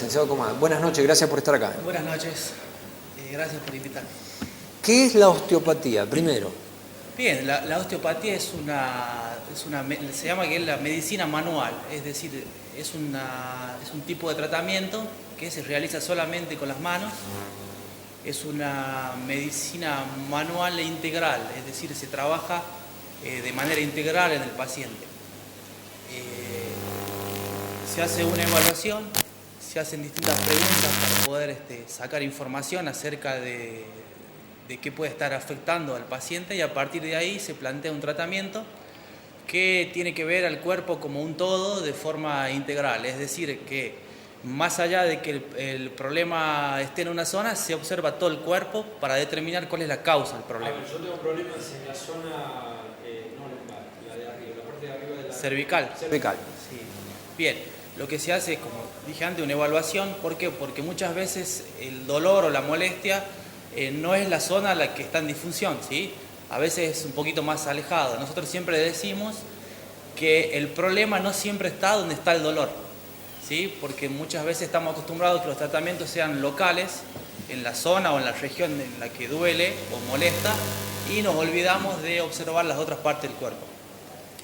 licenciado Comada. Buenas noches, gracias por estar acá. Buenas noches, gracias por invitarme. ¿Qué es la osteopatía, primero? Bien, la osteopatía se llama que es la medicina manual, es decir, es un tipo de tratamiento que se realiza solamente con las manos. Es una medicina manual e integral, es decir, se trabaja de manera integral en el paciente. Se hace una evaluación, se hacen distintas preguntas para poder sacar información acerca de qué puede estar afectando al paciente, y a partir de ahí se plantea un tratamiento que tiene que ver al cuerpo como un todo de forma integral, es decir, que más allá de que el problema esté en una zona, se observa todo el cuerpo para determinar cuál es la causa del problema. Yo tengo problemas en la zona no lumbar, la de arriba, la parte de arriba de la cervical. Cervical. Sí. Bien, lo que se hace es, como dije antes, una evaluación. ¿Por qué? Porque muchas veces el dolor o la molestia no es la zona la que está en disfunción, ¿sí? A veces es un poquito más alejado. Nosotros siempre decimos que el problema no siempre está donde está el dolor, ¿sí? Porque muchas veces estamos acostumbrados a que los tratamientos sean locales, en la zona o en la región en la que duele o molesta, y nos olvidamos de observar las otras partes del cuerpo.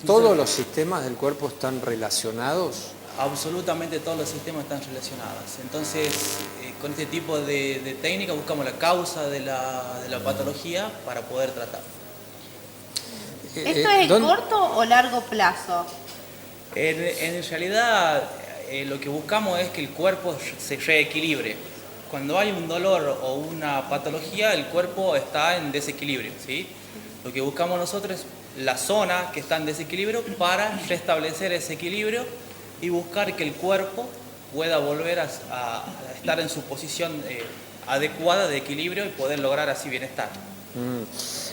¿Todos los sistemas del cuerpo están relacionados? Absolutamente todos los sistemas están relacionados. Entonces, con este tipo de técnica buscamos la causa de la patología para poder tratar. ¿Esto es corto o largo plazo? En realidad, lo que buscamos es que el cuerpo se reequilibre. Cuando hay un dolor o una patología, el cuerpo está en desequilibrio, ¿sí? Lo que buscamos nosotros es la zona que está en desequilibrio para restablecer ese equilibrio y buscar que el cuerpo pueda volver a estar en su posición adecuada de equilibrio y poder lograr así bienestar.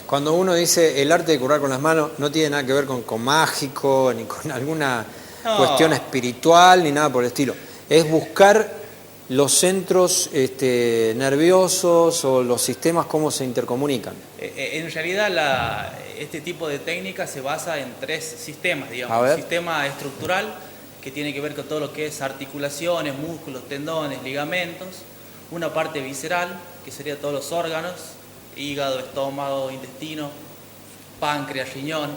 Cuando uno dice el arte de curar con las manos, no tiene nada que ver con mágico, ni con alguna cuestión espiritual, ni nada por el estilo. Es buscar los centros nerviosos o los sistemas, cómo se intercomunican. En realidad, este tipo de técnica se basa en tres sistemas, digamos. El sistema estructural, que tiene que ver con todo lo que es articulaciones, músculos, tendones, ligamentos. Una parte visceral, que sería todos los órganos, hígado, estómago, intestino, páncreas, riñón.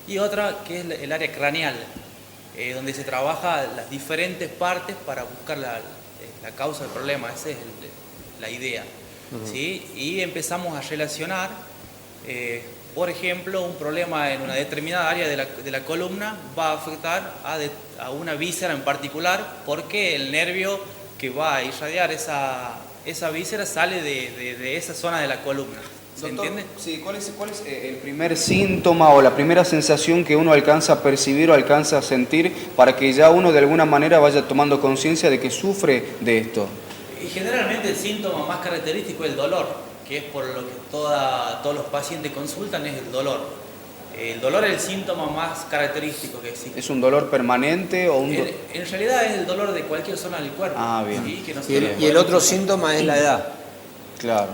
Y otra que es el área craneal, donde se trabaja las diferentes partes para buscar la causa del problema. Esa es la idea. ¿Sí? Y empezamos a relacionar, por ejemplo, un problema en una determinada área de la columna va a afectar a una víscera en particular, porque el nervio que va a irradiar esa víscera sale de esa zona de la columna. ¿Se entiende? Sí, ¿cuál es el primer síntoma o la primera sensación que uno alcanza a percibir o alcanza a sentir para que ya uno de alguna manera vaya tomando conciencia de que sufre de esto? Y generalmente el síntoma más característico es el dolor, que es por lo que todos los pacientes consultan, es el dolor. El dolor es el síntoma más característico que existe. ¿Es un dolor permanente o un en realidad es el dolor de cualquier zona del cuerpo. Ah, bien. ¿Sí? Y el otro síntoma es la edad. Claro.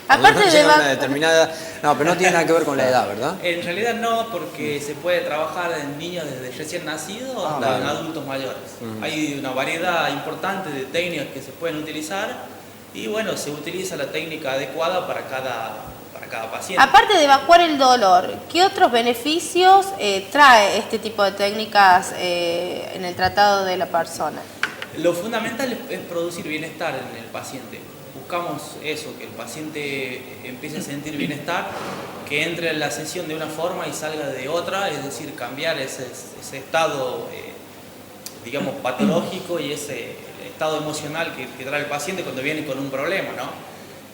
Aparte de una determinada... No, pero no tiene nada que ver con la edad, ¿verdad? En realidad no, porque se puede trabajar en niños desde recién nacidos hasta en adultos mayores. Hay una variedad importante de técnicas que se pueden utilizar y bueno, se utiliza la técnica adecuada para cada paciente. Aparte de evacuar el dolor, ¿qué otros beneficios trae este tipo de técnicas en el tratado de la persona? Lo fundamental es producir bienestar en el paciente. Buscamos eso, que el paciente empiece a sentir bienestar, que entre en la sesión de una forma y salga de otra, es decir, cambiar ese estado, digamos, patológico y ese estado emocional que trae el paciente cuando viene con un problema, ¿no?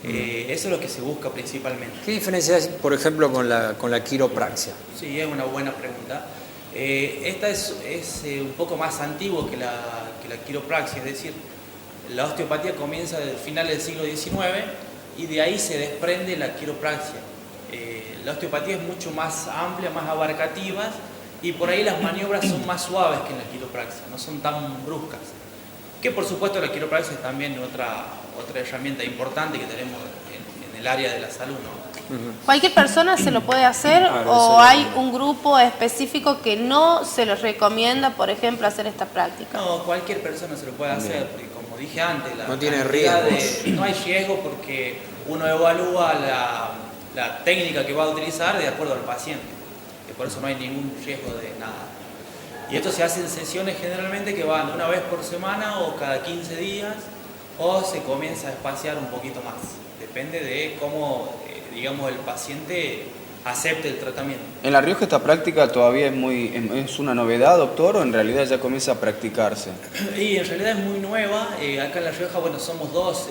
Eso es lo que se busca principalmente. ¿Qué diferencia hay, por ejemplo, con la quiropraxia? Sí, es una buena pregunta. Esta es un poco más antiguo que la quiropraxia, es decir, la osteopatía comienza al final del siglo XIX y de ahí se desprende la quiropraxia. La osteopatía es mucho más amplia, más abarcativa y por ahí las maniobras son más suaves que en la quiropraxia, no son tan bruscas. Que por supuesto la quiropraxia es también otra herramienta importante que tenemos en el área de la salud, ¿no? ¿Cualquier persona se lo puede hacer o hay un grupo específico que no se les recomienda, por ejemplo, hacer esta práctica? No, cualquier persona se lo puede hacer, porque como dije antes, no tiene riesgo. No hay riesgo porque uno evalúa la técnica que va a utilizar de acuerdo al paciente, que por eso no hay ningún riesgo de nada. Y esto se hace en sesiones generalmente que van una vez por semana o cada 15 días, o se comienza a espaciar un poquito más. Depende de cómo, digamos, el paciente acepte el tratamiento. ¿En La Rioja esta práctica todavía es una novedad, doctor, o en realidad ya comienza a practicarse? Y en realidad es muy nueva. Acá en La Rioja, bueno, somos dos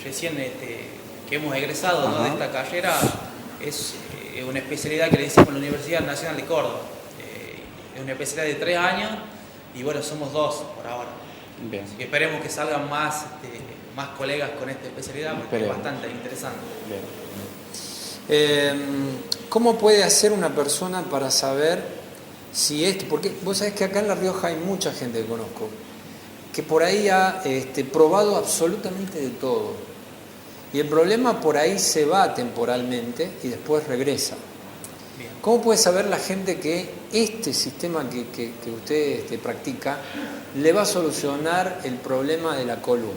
recién que hemos egresado, ¿no?, de esta carrera. Es una especialidad que le decimos en la Universidad Nacional de Córdoba. Es una especialidad de 3 años y bueno, somos 2 por ahora. Bien. Así que esperemos que salgan más colegas con esta especialidad porque es bastante interesante. Bien. ¿Cómo puede hacer una persona para saber si esto? Porque vos sabés que acá en La Rioja hay mucha gente que conozco que por ahí ha probado absolutamente de todo. Y el problema por ahí se va temporalmente y después regresa. Bien. ¿Cómo puede saber la gente que este sistema que usted practica le va a solucionar el problema de la columna?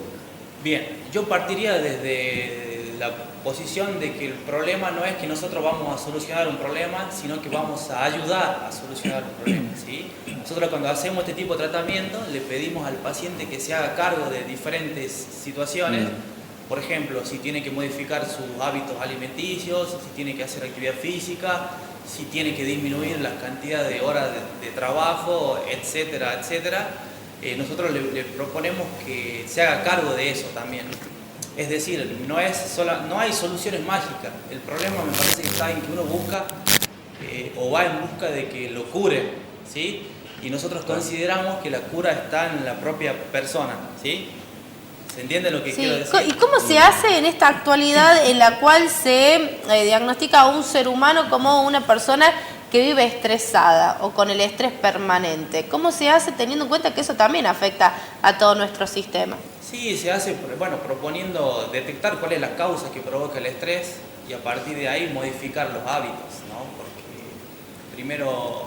Bien, yo partiría desde la posición de que el problema no es que nosotros vamos a solucionar un problema, sino que vamos a ayudar a solucionar un problema, ¿sí? Nosotros cuando hacemos este tipo de tratamiento le pedimos al paciente que se haga cargo de diferentes situaciones. Por ejemplo, si tiene que modificar sus hábitos alimenticios, si tiene que hacer actividad física, si tiene que disminuir la cantidad de horas de trabajo, etcétera, etcétera. Nosotros le proponemos que se haga cargo de eso también. Es decir, no hay soluciones mágicas. El problema me parece que está en que uno busca o va en busca de que lo cure, ¿sí? Y nosotros consideramos que la cura está en la propia persona, ¿sí? ¿Se entiende lo que quiero decir? ¿Y cómo se hace en esta actualidad en la cual se diagnostica a un ser humano como una persona que vive estresada o con el estrés permanente? ¿Cómo se hace teniendo en cuenta que eso también afecta a todo nuestro sistema? Sí, se hace, bueno, proponiendo detectar cuál es la causa que provoca el estrés y a partir de ahí modificar los hábitos, ¿no? Porque primero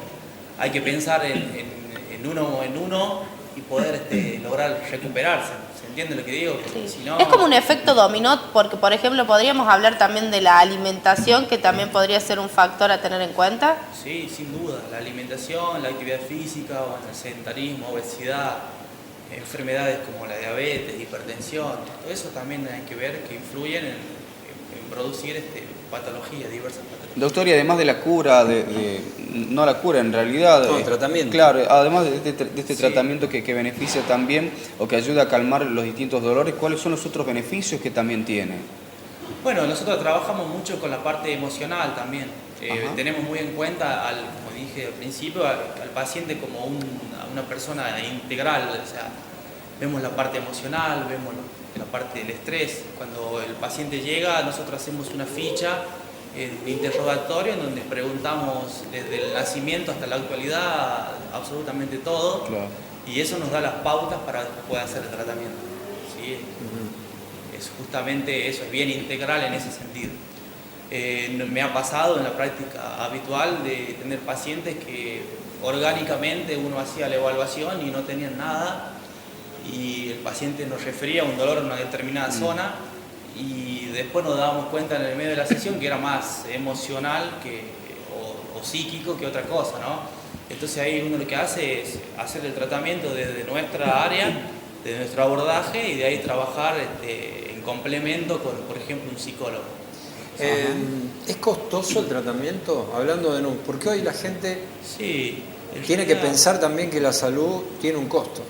hay que pensar en uno y poder lograr recuperarse. ¿Se entiende lo que digo? Sí. Si no... Es como un efecto dominó, porque por ejemplo podríamos hablar también de la alimentación, que también podría ser un factor a tener en cuenta. Sí, sin duda. La alimentación, la actividad física, el sedentarismo, obesidad, enfermedades como la diabetes, hipertensión, todo eso también hay que ver que influyen en producir patologías, diversas patologías. Doctor, y además de la cura, no la cura en realidad, no, tratamiento. Claro, además de este tratamiento que beneficia también o que ayuda a calmar los distintos dolores, ¿cuáles son los otros beneficios que también tiene? Bueno, nosotros trabajamos mucho con la parte emocional también. Tenemos muy en cuenta, como dije al principio, al paciente como una persona integral. O sea, vemos la parte emocional, vemos la parte del estrés. Cuando el paciente llega, nosotros hacemos una ficha de interrogatorio en donde preguntamos desde el nacimiento hasta la actualidad absolutamente todo. Claro. Y eso nos da las pautas para que pueda hacer el tratamiento. ¿Sí? Es justamente eso, es bien integral en ese sentido. Me ha pasado en la práctica habitual de tener pacientes que orgánicamente uno hacía la evaluación y no tenían nada y el paciente nos refería a un dolor en una determinada zona y después nos dábamos cuenta en el medio de la sesión que era más emocional o psíquico que otra cosa, ¿no? Entonces ahí uno lo que hace es hacer el tratamiento desde nuestra área, desde nuestro abordaje y de ahí trabajar en complemento con, por ejemplo, un psicólogo. ¿Es costoso el tratamiento? Hablando de números, porque hoy la gente tiene que pensar también que la salud tiene un costo.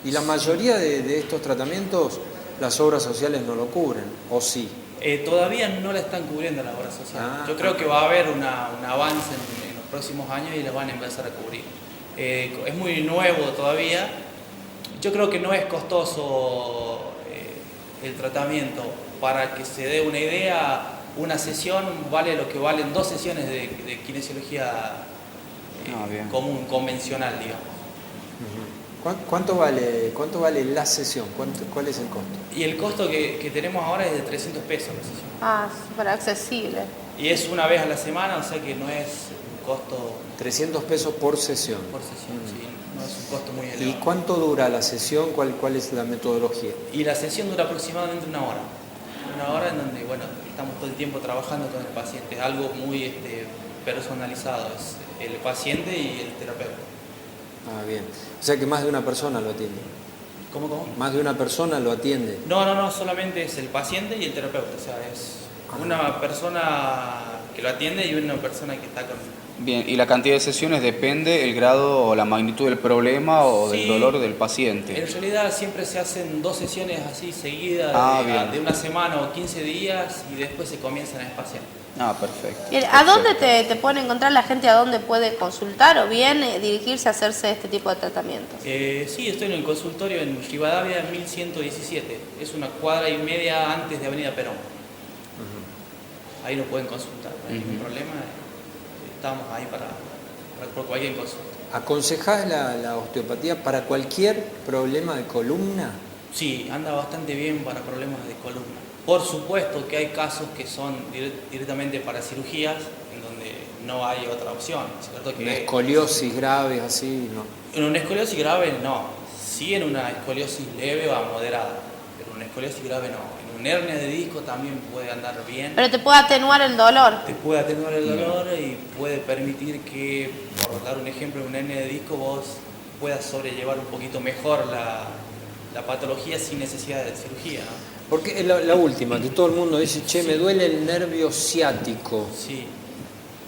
Y la mayoría de estos tratamientos las obras sociales no lo cubren, ¿o sí? Todavía no la están cubriendo las obras sociales. Yo creo que va a haber un avance en los próximos años y las van a empezar a cubrir. Es muy nuevo todavía. Yo creo que no es costoso el tratamiento. Para que se dé una idea, una sesión vale lo que valen 2 sesiones de kinesiología común, convencional, digamos. ¿Cuánto vale la sesión? ¿Cuál es el costo? Y el costo que tenemos ahora es de 300 pesos la sesión. Ah, súper accesible. Y es una vez a la semana, o sea que no es un costo 300 pesos por sesión. por sesión, sí, no es un costo muy ¿Y elevado. cuánto dura la sesión? ¿Cuál es la metodología? Y la sesión dura aproximadamente una hora. Una hora en donde, bueno, estamos todo el tiempo trabajando con el paciente. Es algo muy personalizado. Es el paciente y el terapeuta. Ah, bien. O sea que más de una persona lo atiende. ¿Cómo? Más de una persona lo atiende. No, solamente es el paciente y el terapeuta. O sea, es una persona que lo atiende y una persona que está con... Bien, y la cantidad de sesiones depende el grado o la magnitud del problema o del dolor del paciente. En realidad siempre se hacen 2 sesiones así seguidas de una semana o 15 días y después se comienzan a espaciar. Ah, perfecto. Bien, ¿a dónde te puede encontrar la gente? ¿A dónde puede consultar o bien dirigirse a hacerse este tipo de tratamientos? Sí, estoy en el consultorio en Rivadavia 1117. Es una cuadra y media antes de Avenida Perón. Ahí lo pueden consultar, no hay ningún problema. Estamos ahí por cualquier consulta. ¿Aconsejás la osteopatía para cualquier problema de columna? Sí, anda bastante bien para problemas de columna. Por supuesto que hay casos que son directamente para cirugías, en donde no hay otra opción, ¿cierto? Una escoliosis grave, así, no. En una escoliosis grave no, sí en una escoliosis leve o moderada, pero en una escoliosis grave no. En una hernia de disco también puede andar bien. Pero te puede atenuar el dolor. Te puede atenuar el dolor y puede permitir que, por dar un ejemplo, en una hernia de disco vos puedas sobrellevar un poquito mejor la patología sin necesidad de cirugía, ¿no? Porque es la última, que todo el mundo dice, che, me duele el nervio ciático. Sí.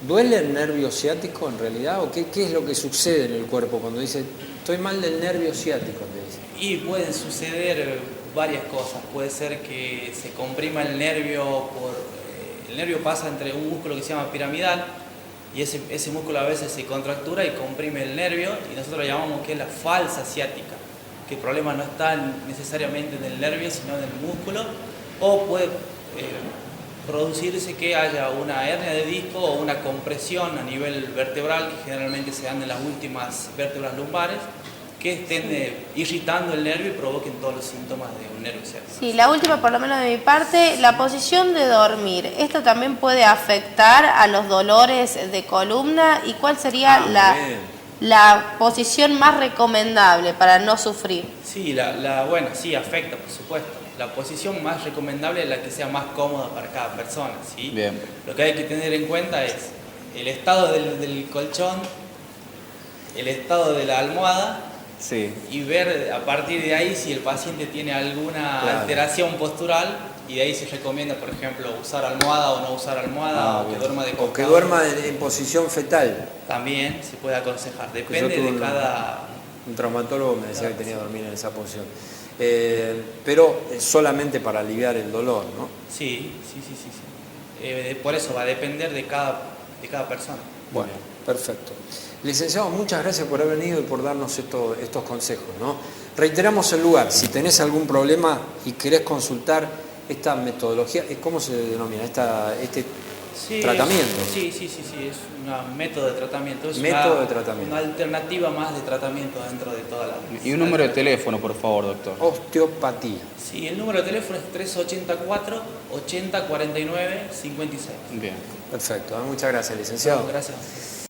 ¿Duele el nervio ciático en realidad? ¿O qué es lo que sucede en el cuerpo cuando dice, estoy mal del nervio ciático? Te dice. Y pueden suceder varias cosas. Puede ser que se comprima el nervio el nervio pasa entre un músculo que se llama piramidal y ese músculo a veces se contractura y comprime el nervio y nosotros llamamos que es la falsa ciática, que el problema no está necesariamente en el nervio sino en el músculo, o puede producirse que haya una hernia de disco o una compresión a nivel vertebral que generalmente se dan en las últimas vértebras lumbares, que estén irritando el nervio y provoquen todos los síntomas de un nervio ciático. Sí, la última, por lo menos de mi parte, la posición de dormir. ¿Esto también puede afectar a los dolores de columna? ¿Y cuál sería la posición más recomendable para no sufrir? Sí, bueno, sí, afecta, por supuesto. La posición más recomendable es la que sea más cómoda para cada persona, ¿sí? Bien. Lo que hay que tener en cuenta es el estado del colchón, el estado de la almohada. Sí. Y ver a partir de ahí si el paciente tiene alguna alteración postural y de ahí se recomienda, por ejemplo, usar almohada o no usar almohada, o que duerma de costado. O que duerma en posición fetal. También se puede aconsejar, depende de cada... Un traumatólogo me decía que tenía que dormir en esa posición. Pero solamente para aliviar el dolor, ¿no? Sí. Por eso va a depender de cada persona. Bueno, perfecto. Licenciado, muchas gracias por haber venido y por darnos estos consejos, ¿no? Reiteramos el lugar, si tenés algún problema y querés consultar esta metodología, ¿cómo se denomina? Este tratamiento. Sí, es un método de tratamiento. Es una alternativa más de tratamiento dentro de toda la... Y un número de teléfono, por favor, doctor. Osteopatía. Sí, el número de teléfono es 384 80 49 56. Bien. Perfecto, muchas gracias, licenciado. Gracias.